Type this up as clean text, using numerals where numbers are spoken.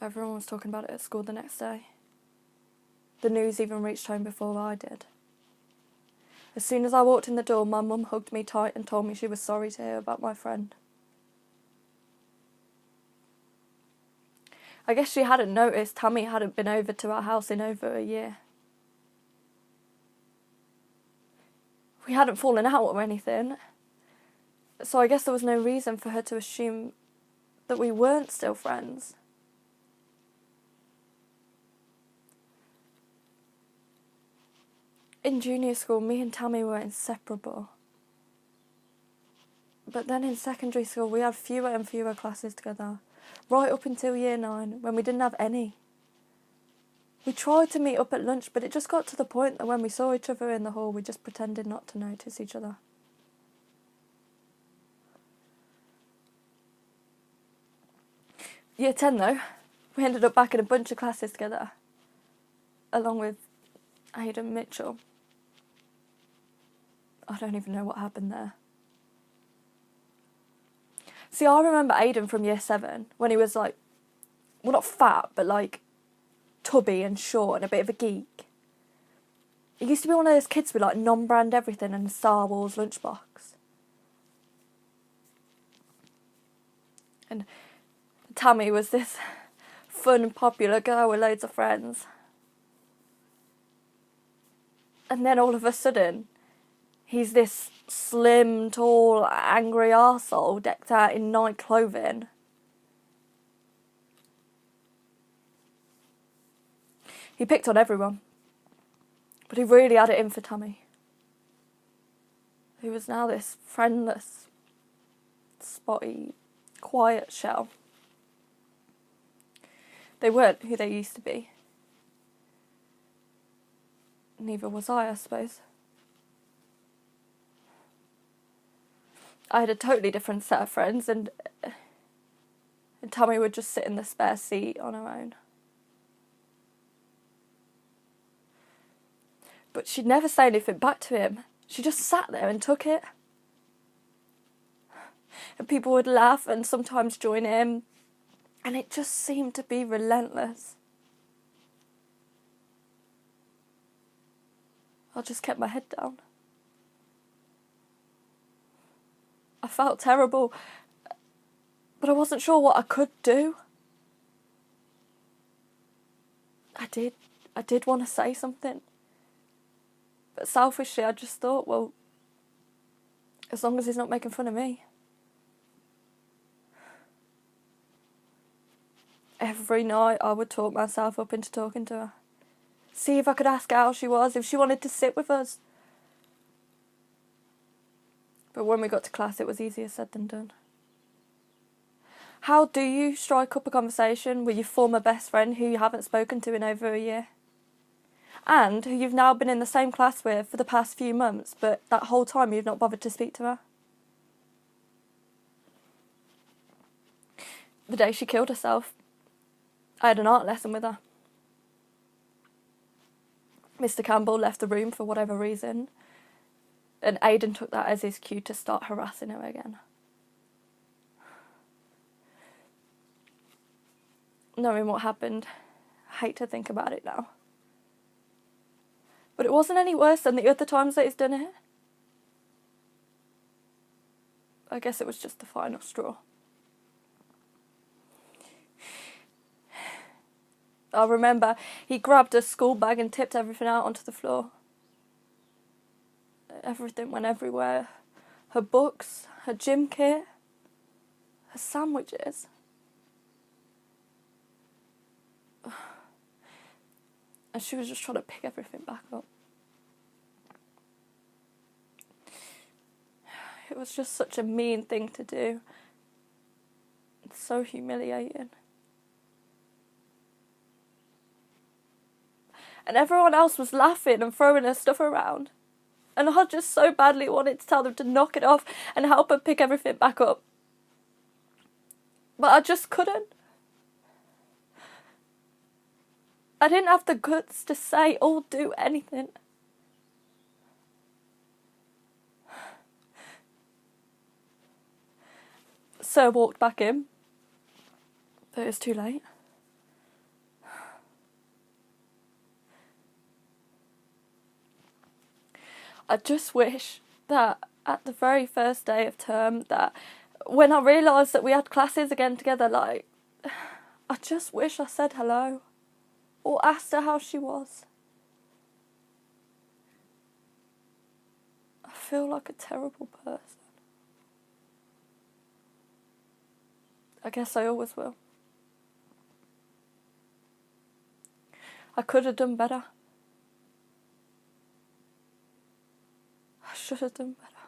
Everyone was talking about it at school the next day. The news even reached home before I did. As soon as I walked in the door, my mum hugged me tight and told me she was sorry to hear about my friend. I guess she hadn't noticed Tammy hadn't been over to our house in over a year. We hadn't fallen out or anything, so I guess there was no reason for her to assume that we weren't still friends. In junior school, me and Tammy were inseparable. But then in secondary school, we had fewer and fewer classes together, right up until year 9, when we didn't have any. We tried to meet up at lunch, but it just got to the point that when we saw each other in the hall, we just pretended not to notice each other. Year 10, though, we ended up back in a bunch of classes together, along with Aidan Mitchell. I don't even know what happened there. See, I remember Aidan from year 7, when he was like, well, not fat, but like tubby and short and a bit of a geek. He used to be one of those kids with like non-brand everything and a Star Wars lunchbox. And Tammy was this fun and popular girl with loads of friends. And then all of a sudden, he's this slim, tall, angry arsehole decked out in night clothing. He picked on everyone, but he really had it in for Tammy, who was now this friendless, spotty, quiet shell. They weren't who they used to be. Neither was I suppose. I had a totally different set of friends, and Tammy would just sit in the spare seat on her own. But she'd never say anything back to him. She just sat there and took it. And people would laugh and sometimes join in, and it just seemed to be relentless. I just kept my head down. I felt terrible, but I wasn't sure what I could do. I did want to say something. But selfishly, I just thought, well, as long as he's not making fun of me. Every night I would talk myself up into talking to her. See if I could ask her how she was, if she wanted to sit with us. But when we got to class, it was easier said than done. How do you strike up a conversation with your former best friend who you haven't spoken to in over a year? And who you've now been in the same class with for the past few months, but that whole time you've not bothered to speak to her? The day she killed herself, I had an art lesson with her. Mr. Campbell left the room for whatever reason, and Aidan took that as his cue to start harassing her again. Knowing what happened, I hate to think about it now. But it wasn't any worse than the other times that he's done it. I guess it was just the final straw. I remember he grabbed her school bag and tipped everything out onto the floor. Everything went everywhere. Her books, her gym kit, her sandwiches. And she was just trying to pick everything back up. It was just such a mean thing to do. It's so humiliating. And everyone else was laughing and throwing her stuff around. And I just so badly wanted to tell them to knock it off and help her pick everything back up. But I just couldn't. I didn't have the guts to say or do anything. So I walked back in, but it was too late. I just wish that at the very first day of term, that when I realised that we had classes again together, like, I just wish I said hello or asked her how she was. I feel like a terrible person. I guess I always will. I could have done better. I should have done better.